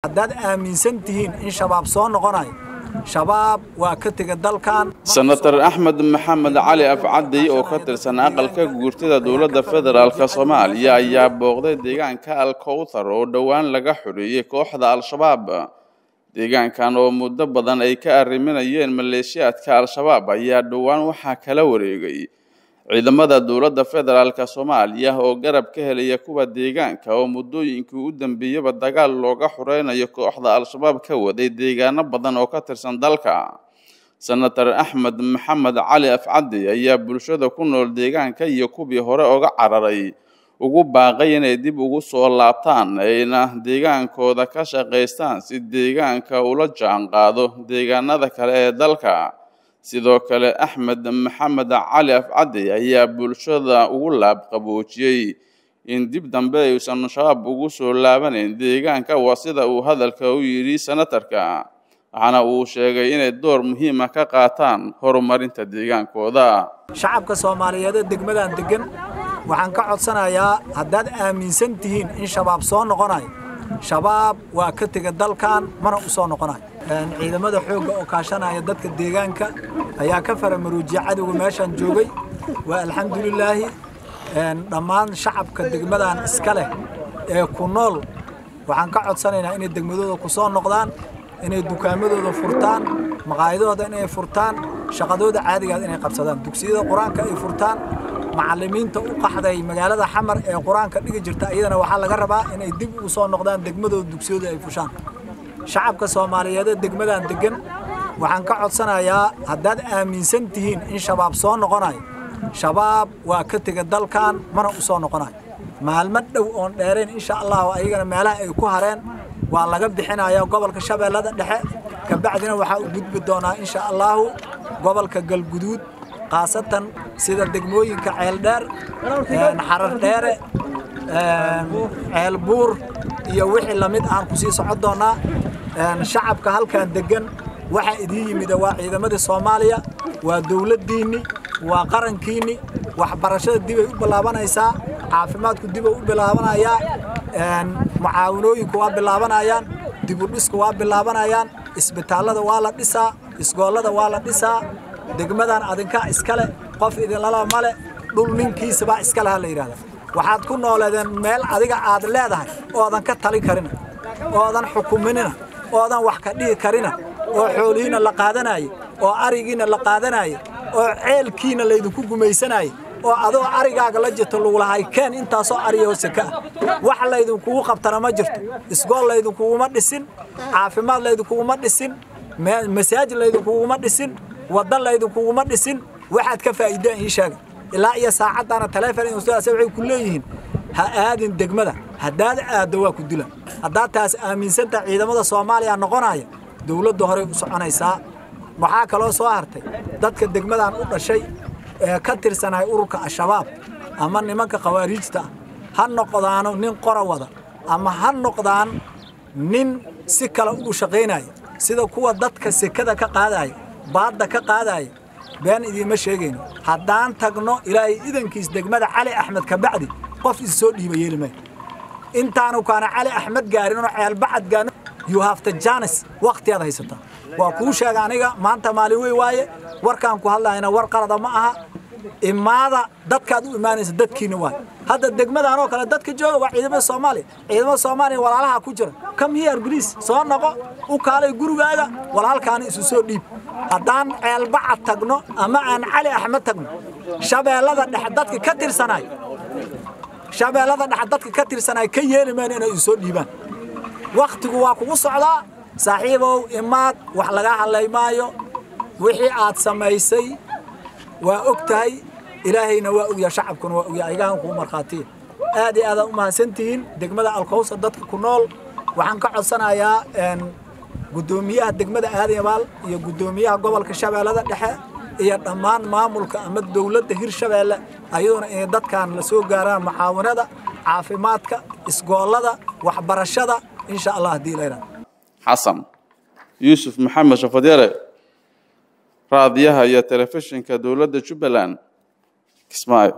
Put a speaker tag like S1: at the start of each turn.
S1: haddaad aaminsan tihiin in shabaab soo noqonayo shabaab waa ka tegay dalkan.
S2: Senator Axmed Maxamed Cali Afcadi oo ka tirsan aqalka guurtida dowladda federaalka Soomaaliya ayaa booqday deegaanka Al-Kowthar oo dhawaan laga xuriyay kooxda Al-Shabaab. Deegaankan oo muddo badan ay ka arriminayeen maleeshiyaadka Al-Shabaab ayaa dhawaan waxa kala wareegay ciidamada dowladda federaalka Soomaaliya oo garab ka helaya kuwa deegaanka oo muddooyinkii u dambeeyay dagaal looga xureynayo kooxda Al-Shabaab ka waday deegaano badan oo ka tirsan dalka. Senator Axmed Maxamed Cali Afcadi ayaa bulshada ku nool deegaanka iyo kuwii hore uga cararay ugu baaqay inay dib ugu soo laabtaan ayna deegaankooda ka shaqeystaan si deegaanka ula jaanqaado deegaanada kale ee dalka. sidoo kale Axmed Maxamed Cali Afcadi ayaa bulshada ugu laab qaboojiyay in dib dambe aysan shabaab ugu soo laabaneyn deegaanka sida uu hadalka u yiri senatarka waxana uu sheegay inay door muhiim ah ka qaataan horumarinta deegaankooda.
S1: shacabka Soomaaliyeed degmadan degan waxaan ka codsanayaa haddaad aaminsan tihiin in shabaab soo noqonayo shabaab waa ka tegay dalkan mana u soo noqonayo. ciidamada xoogga oo kaashanaya dadka deegaanka ayaa ka faramaruujiyay cadawga meeshan joogay waa alxamdulillah dhammaan shacabka degmadan iska leh ee ku nool waxaan ka codsanaynaa inay degmadooda ku soo noqdaan inay dukaamadooda furtaan maqaayadooda inay furtaan shaqadooda caadiga ah inay qabsadaan dugsiyada quraanka ay furtaan macallimiinta u qaxday magaalada Xamar ee quraanka dhigi jirta iyadana waxa laga rabaa inay dib u soo noqdaan degmadooda dugsiyada ay fushaan. shacabka Soomaaliyeed degmadan degan waxaan ka codsanayaa haddaad aaminsan tihiin in shabaab soo noqonayo shabaab waa ka tegay dalkan mana u soo noqonayo. maalmo dhow oon dheereen insha Allah ayagana meelaha ay ku hareen waa laga bixinayaa gobolka Shabeellada Dhexe ka bacdina waxa uu gudbi doonaa insha Allah gobolka Galguduud qaasatan sida degmooyinka Ceeldheer Xarar Dheere Ceelbuur iyo wixii lamid aan ku sii socod doonaa. shacabka halkan degan waxa idin yimid waa ciidamada Soomaaliya waa dawladdiini waa qarankiini waxbarashada dib ay u bilaabanaysaa caafimaadku dib u bilaabanaya mucaawinooyinku waa bilaabanayaan dib u dhisku waa bilaabanayaan isbitaalada waa la dhisaa iskoolada waa la dhisaa degmadan adinka iskale qof idin la male dhul ninkiisa baa iskale la yiraahdaa waxaad ku nooleedeen meel adiga aad leedahay oodan ka tali karin oodan xukuminina oodan wax ka dhigi karina oo xoolihiina la qaadanayo oo arigiina la qaadanayo oo ceelkiina la idinku gumeysanayo oo adoo arigaaga la jirto lagu lahay keen intaasoo ariyo saka wax la idinku qabtana ma jirto isgool la idinku uma dhisin caafimaad la idinku uma dhisin masaajid la idinku uma dhisin wada la idinku uma dhisin waxaad ka faa'iideen ii sheeg ilaa iyo saacadana telefoon inuu soo waxay ku leeyihiin ha aadin degmada haddaad aado waa ku dila haddaad taas aaminsanta ciidamada Soomaaliya noqonaya dawladda hore u soconaysaa. waxa kale oo soo hartay dadka degmadan u dhashay ee ka tirsanay ururka Al-Shabaab ama nimanka qawaariijta ha noqdaano nin qora wada ama ha noqdaan nin si kala ugu shaqeynay sida kuwa dadka sekada ka qaaday baadda ka qaaday been idima sheegayno haddaan tagno ilaahay idankiis degmada Cali Axmed ka bacdi qof isoo dhiibay yeelmay intaanu kaana Cali Axmed gaarin oo ceel bacad gaano you have to chance waqtiyaad haysata waa ku sheegay aniga maanta maalin way waaye warkaan ku hadlayna war qalad ma aha imaada dadkaad u imaanaysa dadkiina waa hadda degmadan oo kale dadka jooga waa ciidamada Soomaaliya walaalaha ku jira come here please soo noqo u kaalay gurigaaga walaalkaan isu soo dhiib haddaan ceel bacad tagno ama aan Cali Axmed tagno Shabeellada Dhexe dadka ka tirsanay ka yeelimaan inay soo dhiibaan waqtigu waa kugu socdaa saaxiibow imaad wax laga hadlaymaayo wixii aad samaysay waa ogtahay ilaahayna waa ogyahay shacabkuna waa ogyahay ayagaan ku marxaatiye aad iyo aad u mahadsantihiin degmada Al-Kowthar dadka ku nool waxaan ka codsanayaa gudoomiyaha degmada Aadiyabaal iyo gudoomiyaha gobolka Shabeellada Dhexe iyo dhammaan maamulka ama dawladda Hirshabeelle ayaduna in dadkan la soo gaaraan mucaawinada caafimaadka iskoolada waxbarashada insha Allah diilayna.
S2: Xasan Yuusuf Maxamed Shafadiyare raadiyaha iyo telefishinka dawladda Jubbaland Kismaayo.